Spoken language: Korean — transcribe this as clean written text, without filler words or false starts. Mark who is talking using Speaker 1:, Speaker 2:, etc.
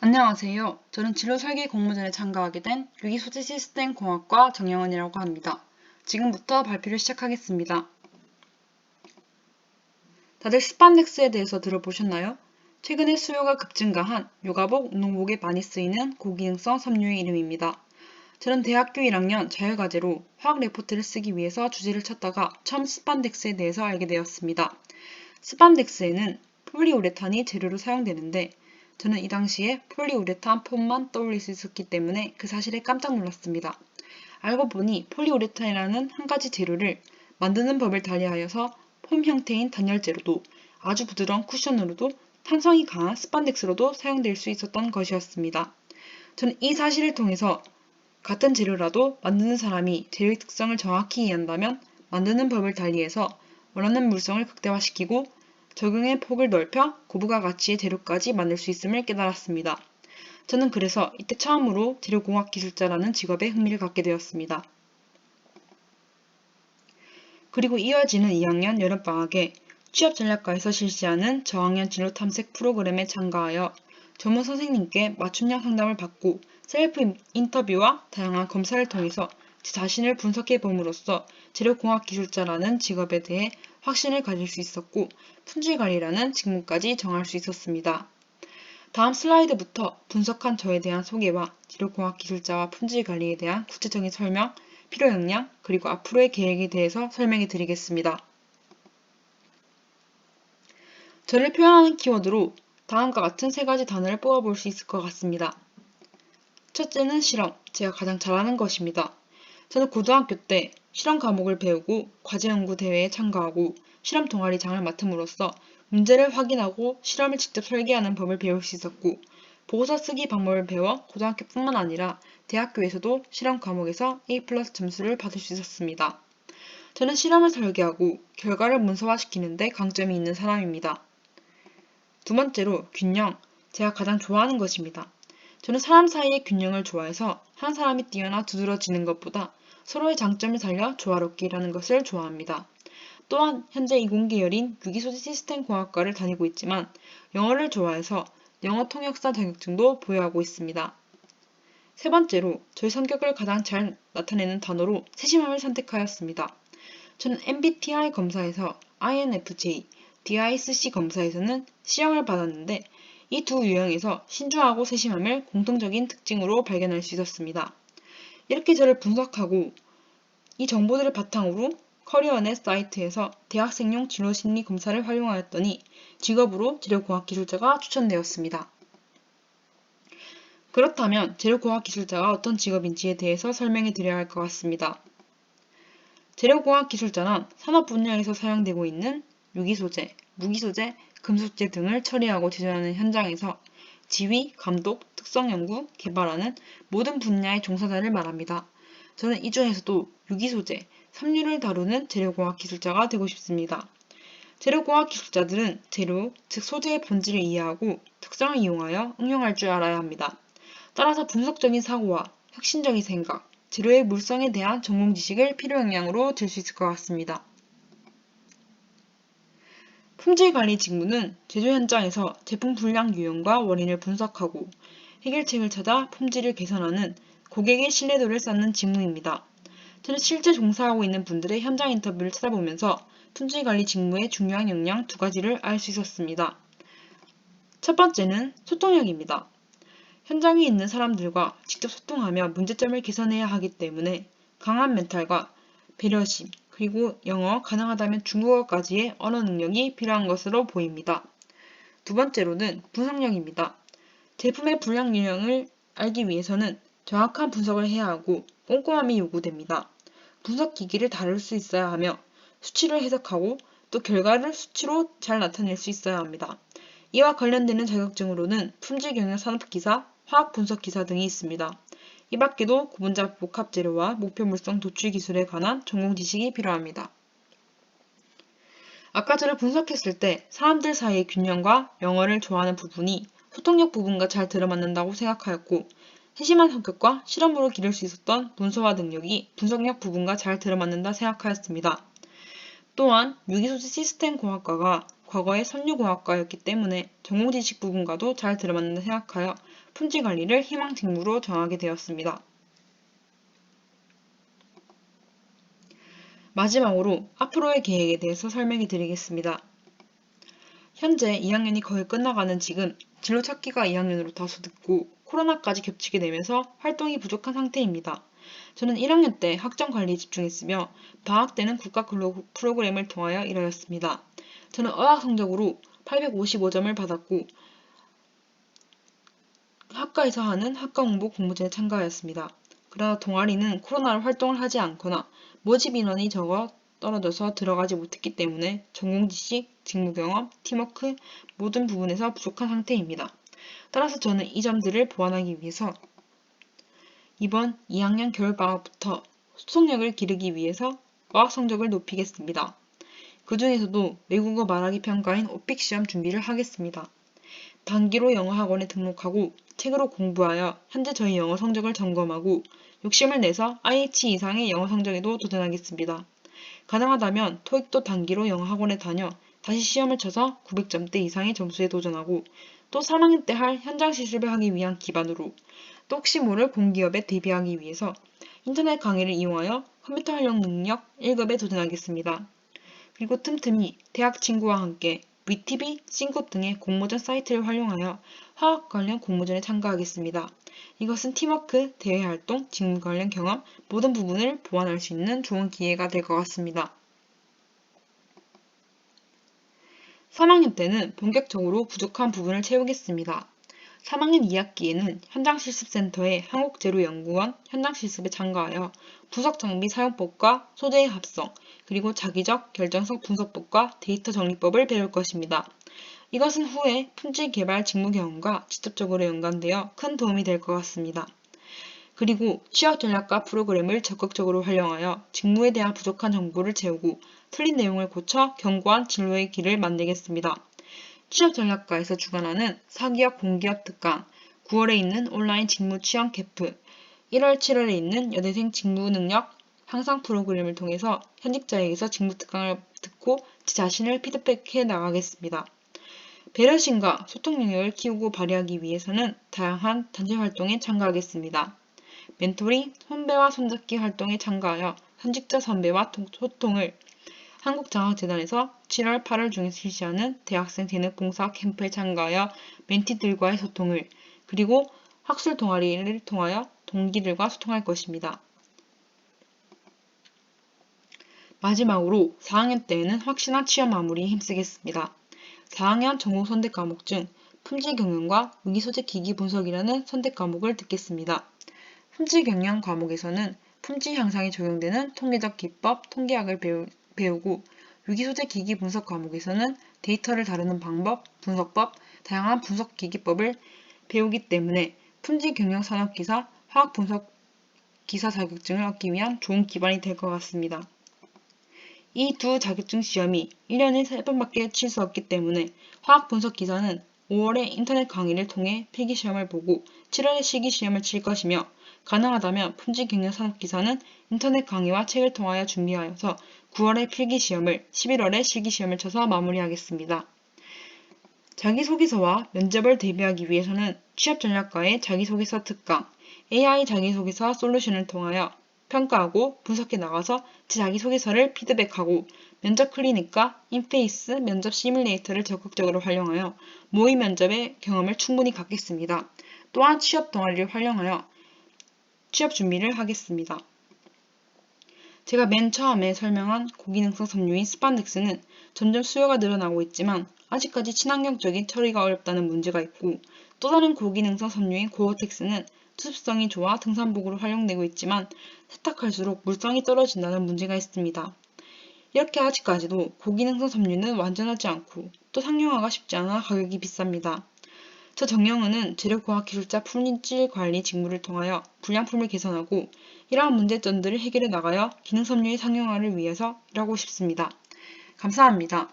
Speaker 1: 안녕하세요. 저는 진로 설계 공모전에 참가하게 된 유기소재 시스템 공학과 정영은이라고 합니다. 지금부터 발표를 시작하겠습니다. 다들 스판덱스에 대해서 들어보셨나요? 최근에 수요가 급증가한 요가복, 운동복에 많이 쓰이는 고기능성 섬유의 이름입니다. 저는 대학교 1학년 자율과제로 화학 레포트를 쓰기 위해서 주제를 찾다가 처음 스판덱스에 대해서 알게 되었습니다. 스판덱스에는 폴리우레탄이 재료로 사용되는데 저는 이 당시에 폴리우레탄 폼만 떠올릴 수 있었기 때문에 그 사실에 깜짝 놀랐습니다. 알고 보니 폴리우레탄이라는 한 가지 재료를 만드는 법을 달리하여서 폼 형태인 단열재로도 아주 부드러운 쿠션으로도 탄성이 강한 스판덱스로도 사용될 수 있었던 것이었습니다. 저는 이 사실을 통해서 같은 재료라도 만드는 사람이 재료의 특성을 정확히 이해한다면 만드는 법을 달리해서 원하는 물성을 극대화시키고 적용의 폭을 넓혀 고부가 가치의 재료까지 만들 수 있음을 깨달았습니다. 저는 그래서 이때 처음으로 재료공학기술자라는 직업에 흥미를 갖게 되었습니다. 그리고 이어지는 2학년 여름방학에 취업전략과에서 실시하는 저학년 진로탐색 프로그램에 참가하여 전문 선생님께 맞춤형 상담을 받고 셀프 인터뷰와 다양한 검사를 통해서 제 자신을 분석해 봄으로써 재료공학기술자라는 직업에 대해 확신을 가질 수 있었고 품질관리라는 직무까지 정할 수 있었습니다. 다음 슬라이드부터 분석한 저에 대한 소개와 재료공학기술자와 품질관리에 대한 구체적인 설명, 필요 역량, 그리고 앞으로의 계획에 대해서 설명해 드리겠습니다. 저를 표현하는 키워드로 다음과 같은 세 가지 단어를 뽑아볼 수 있을 것 같습니다. 첫째는 실험, 제가 가장 잘하는 것입니다. 저는 고등학교 때 실험 과목을 배우고 과제연구대회에 참가하고 실험 동아리장을 맡음으로써 문제를 확인하고 실험을 직접 설계하는 법을 배울 수 있었고 보고서 쓰기 방법을 배워 고등학교뿐만 아니라 대학교에서도 실험 과목에서 A+ 점수를 받을 수 있었습니다. 저는 실험을 설계하고 결과를 문서화시키는 데 강점이 있는 사람입니다. 두 번째로 균형, 제가 가장 좋아하는 것입니다. 저는 사람 사이의 균형을 좋아해서 한 사람이 뛰어나 두드러지는 것보다 서로의 장점을 살려 조화롭게 일하는 것을 좋아합니다. 또한 현재 이공계열인 유기소재 시스템 공학과를 다니고 있지만 영어를 좋아해서 영어 통역사 자격증도 보유하고 있습니다. 세 번째로 저의 성격을 가장 잘 나타내는 단어로 세심함을 선택하였습니다. 저는 MBTI 검사에서 INFJ, DISC 검사에서는 C형을 받았는데 이 두 유형에서 신중하고 세심함을 공통적인 특징으로 발견할 수 있었습니다. 이렇게 저를 분석하고 이 정보들을 바탕으로 커리어넷 사이트에서 대학생용 진로심리 검사를 활용하였더니 직업으로 재료공학기술자가 추천되었습니다. 그렇다면 재료공학기술자가 어떤 직업인지에 대해서 설명해 드려야 할 것 같습니다. 재료공학기술자는 산업 분야에서 사용되고 있는 유기소재, 무기소재, 금속재 등을 처리하고 제조하는 현장에서 지휘, 감독, 특성 연구, 개발하는 모든 분야의 종사자를 말합니다. 저는 이 중에서도 유기소재, 섬유를 다루는 재료공학기술자가 되고 싶습니다. 재료공학기술자들은 재료, 즉 소재의 본질을 이해하고 특성을 이용하여 응용할 줄 알아야 합니다. 따라서 분석적인 사고와 혁신적인 생각, 재료의 물성에 대한 전공 지식을 필요 역량으로 들 수 있을 것 같습니다. 품질관리 직무는 제조 현장에서 제품 불량 유형과 원인을 분석하고 해결책을 찾아 품질을 개선하는 고객의 신뢰도를 쌓는 직무입니다. 저는 실제 종사하고 있는 분들의 현장 인터뷰를 찾아보면서 품질관리 직무의 중요한 역량 두 가지를 알 수 있었습니다. 첫 번째는 소통력입니다. 현장에 있는 사람들과 직접 소통하며 문제점을 개선해야 하기 때문에 강한 멘탈과 배려심, 그리고 영어, 가능하다면 중국어까지의 언어 능력이 필요한 것으로 보입니다. 두 번째로는 분석력입니다. 제품의 불량 유형을 알기 위해서는 정확한 분석을 해야 하고 꼼꼼함이 요구됩니다. 분석 기기를 다룰 수 있어야 하며 수치를 해석하고 또 결과를 수치로 잘 나타낼 수 있어야 합니다. 이와 관련되는 자격증으로는 품질경영산업기사, 화학분석기사 등이 있습니다. 이 밖에도 구분자 복합재료와 목표물성 도출 기술에 관한 전공 지식이 필요합니다. 아까 저를 분석했을 때 사람들 사이의 균형과 영어를 좋아하는 부분이 소통력 부분과 잘 들어맞는다고 생각하였고 세심한 성격과 실험으로 기를 수 있었던 문서화 능력이 분석력 부분과 잘 들어맞는다 생각하였습니다. 또한 유기소재 시스템 공학과가 과거에 선유공학과였기 때문에 전공지식 부분과도 잘 들어맞는다 생각하여 품질관리를 희망 직무로 정하게 되었습니다. 마지막으로 앞으로의 계획에 대해서 설명해 드리겠습니다. 현재 2학년이 거의 끝나가는 지금 진로 찾기가 2학년으로 다소 늦고 코로나까지 겹치게 되면서 활동이 부족한 상태입니다. 저는 1학년 때 학점 관리에 집중했으며 방학 때는 국가 프로그램을 통하여 일하였습니다. 저는 어학 성적으로 855점을 받았고 학과에서 하는 학과 홍보 공모전에 참가하였습니다. 그러나 동아리는 코로나로 활동을 하지 않거나 모집 인원이 적어 떨어져서 들어가지 못했기 때문에 전공지식, 직무경험, 팀워크 모든 부분에서 부족한 상태입니다. 따라서 저는 이 점들을 보완하기 위해서 이번 2학년 겨울방학부터 소통력을 기르기 위해서 어학 성적을 높이겠습니다. 그 중에서도 외국어 말하기 평가인 오픽 시험 준비를 하겠습니다. 단기로 영어 학원에 등록하고 책으로 공부하여 현재 저희 영어 성적을 점검하고 욕심을 내서 IH 이상의 영어 성적에도 도전하겠습니다. 가능하다면 토익도 단기로 영어 학원에 다녀 다시 시험을 쳐서 900점대 이상의 점수에 도전하고 또 3학년 때 할 현장 실습을 하기 위한 기반으로 또 혹시 모를 공기업에 대비하기 위해서 인터넷 강의를 이용하여 컴퓨터 활용 능력 1급에 도전하겠습니다. 그리고 틈틈이 대학 친구와 함께 위티비, 싱급 등의 공모전 사이트를 활용하여 화학 관련 공모전에 참가하겠습니다. 이것은 팀워크, 대외활동, 직무 관련 경험 모든 부분을 보완할 수 있는 좋은 기회가 될 것 같습니다. 3학년 때는 본격적으로 부족한 부분을 채우겠습니다. 3학년 2학기에는 현장실습센터의 한국재료연구원 현장실습에 참가하여 부석장비 사용법과 소재의 합성, 그리고 자기적 결정성 분석법과 데이터 정리법을 배울 것입니다. 이것은 후에 품질 개발 직무 경험과 직접적으로 연관되어 큰 도움이 될 것 같습니다. 그리고 취업 전략과 프로그램을 적극적으로 활용하여 직무에 대한 부족한 정보를 채우고 틀린 내용을 고쳐 견고한 진로의 길을 만들겠습니다. 취업전략과에서 주관하는 사기업 공기업 특강, 9월에 있는 온라인 직무 취업 캠프, 1월, 7월에 있는 여대생 직무 능력 향상 프로그램을 통해서 현직자에게서 직무 특강을 듣고 제 자신을 피드백해 나가겠습니다. 배려심과 소통 능력을 키우고 발휘하기 위해서는 다양한 단체 활동에 참가하겠습니다. 멘토링, 선배와 손잡기 활동에 참가하여 현직자 선배와 소통을 한국장학재단에서 7월, 8월 중에 실시하는 대학생 대학 봉사 캠프에 참가하여 멘티들과의 소통을 그리고 학술 동아리를 통하여 동기들과 소통할 것입니다. 마지막으로 4학년 때에는 확실한 취업 마무리에 힘쓰겠습니다. 4학년 전공 선택 과목 중 품질 경영과 위기소재 기기 분석이라는 선택 과목을 듣겠습니다. 품질 경영 과목에서는 품질 향상에 적용되는 통계적 기법, 통계학을 배우고 위기소재 기기 분석 과목에서는 데이터를 다루는 방법, 분석법, 다양한 분석 기기법을 배우기 때문에 품질 경영 산업기사, 화학 분석 기사 자격증을 얻기 위한 좋은 기반이 될 것 같습니다. 이 두 자격증 시험이 1년에 3번밖에 칠 수 없기 때문에 화학 분석 기사는 5월에 인터넷 강의를 통해 필기시험을 보고 7월에 실기시험을 칠 것이며 가능하다면 품질 경영 산업기사는 인터넷 강의와 책을 통하여 준비하여서 9월에 필기시험을 11월에 실기시험을 쳐서 마무리하겠습니다. 자기소개서와 면접을 대비하기 위해서는 취업전략과의 자기소개서 특강, AI 자기소개서 솔루션을 통하여 평가하고 분석해 나가서 제 자기소개서를 피드백하고 면접 클리닉과 인페이스 면접 시뮬레이터를 적극적으로 활용하여 모의 면접의 경험을 충분히 갖겠습니다. 또한 취업 동아리를 활용하여 취업 준비를 하겠습니다. 제가 맨 처음에 설명한 고기능성 섬유인 스판덱스는 점점 수요가 늘어나고 있지만 아직까지 친환경적인 처리가 어렵다는 문제가 있고 또 다른 고기능성 섬유인 고어텍스는 수습성이 좋아 등산복으로 활용되고 있지만 세탁할수록 물성이 떨어진다는 문제가 있습니다. 이렇게 아직까지도 고기능성 섬유는 완전하지 않고 또 상용화가 쉽지 않아 가격이 비쌉니다. 저 정영은은 재료과학기술자 품질 관리 직무를 통하여 불량품을 개선하고 이러한 문제점들을 해결해 나가여 기능섬유의 상용화를 위해서 일하고 싶습니다. 감사합니다.